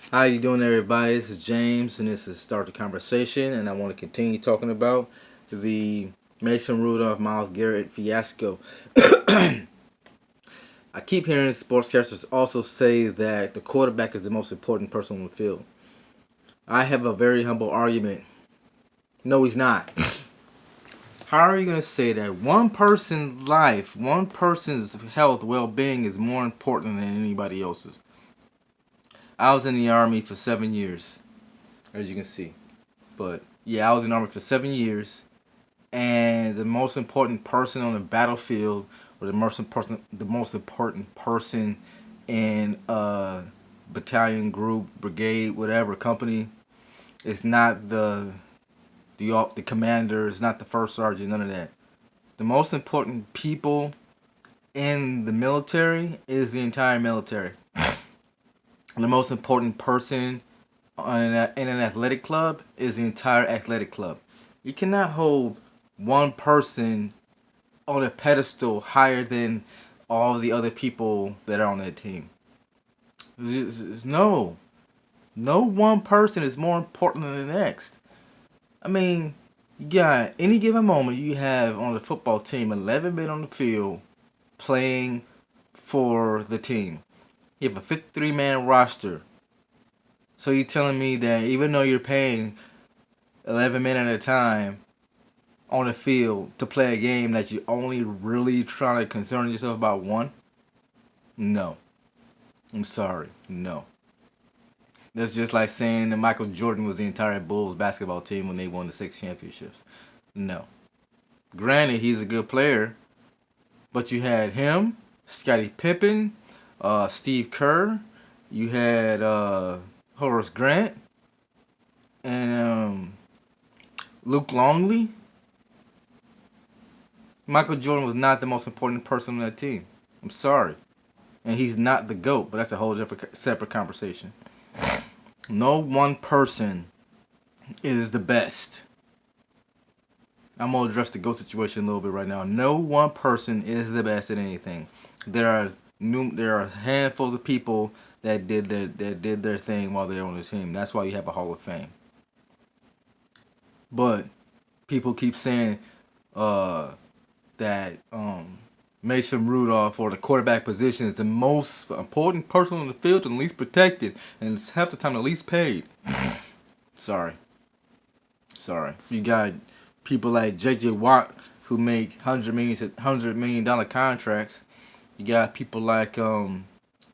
How you doing, everybody? This is James, and this is Start the Conversation, and I want to continue talking about the Mason Rudolph Miles Garrett fiasco. I keep hearing sportscasters also say that the quarterback is the most important person on the field. I have a very humble argument. No, he's not. How are you going to say that one person's life, one person's health, well-being is more important than anybody else's? I was in the Army for 7 years, as you can see. But yeah, I was in the Army for 7 years, and the most important person on the battlefield, or the most important person in a battalion, group, brigade, whatever company, is not the commander, it's not the first sergeant, none of that. The most important people in the military is the entire military. The most important person in an athletic club is the entire athletic club. You cannot hold one person on a pedestal higher than all the other people that are on that team. No. No one person is more important than the next. I mean, you got any given moment you have on the football team 11 men on the field playing for the team. You have a 53-man roster. So you're telling me that even though you're paying 11 men at a time on the field to play a game, that you only really trying to concern yourself about one? No. I'm sorry. No. That's just like saying that Michael Jordan was the entire Bulls basketball team when they won the 6 championships. No. Granted, he's a good player, but you had him, Scottie Pippen, Steve Kerr, you had Horace Grant, and Luke Longley. Michael Jordan was not the most important person on that team. I'm sorry. And he's not the GOAT, but that's a whole separate conversation. No one person is the best. I'm going to address the GOAT situation a little bit right now. No one person is the best at anything. There are handfuls of people that did their thing while they're on the team. That's why you have a Hall of Fame. But people keep saying that Mason Rudolph, or the quarterback position, is the most important person on the field and the least protected, and it's half the time the least paid. Sorry. You got people like J.J. Watt who make $100 million contracts. You got people like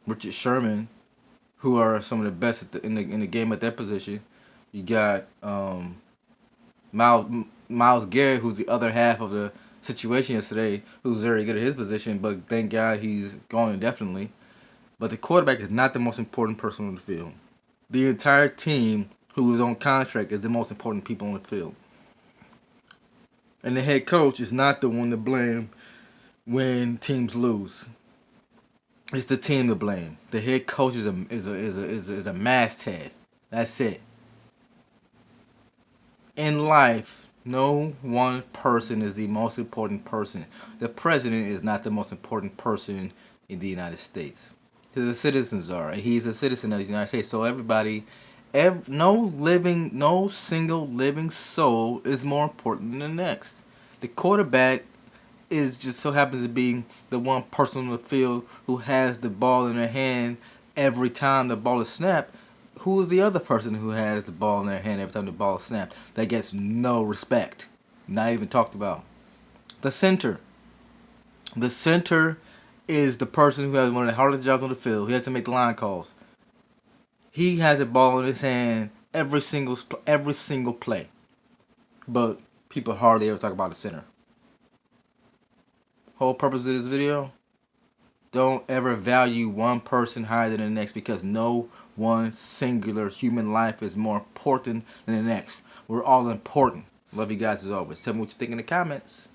Richard Sherman, who are some of the best in the game at that position. You got Miles Garrett, who's the other half of the situation yesterday, who's very good at his position, but thank God he's gone indefinitely. But the quarterback is not the most important person on the field. The entire team who is on contract is the most important people on the field. And the head coach is not the one to blame when teams lose. It's the team to blame. The head coach is a masthead. That's it. In life, no one person is the most important person. The president is not the most important person in the United States. The citizens are. He's a citizen of the United States. So everybody, no single living soul is more important than the next. The quarterback is just so happens to be the one person on the field who has the ball in their hand every time the ball is snapped. Who is the other person who has the ball in their hand every time the ball is snapped that gets no respect? Not even talked about. The center. The center is the person who has one of the hardest jobs on the field. He has to make line calls. He has a ball in his hand every single play. But people hardly ever talk about the center. Whole purpose of this video: don't ever value one person higher than the next, because no one singular human life is more important than the next. We're all important. Love you guys as always. Tell me what you think in the comments.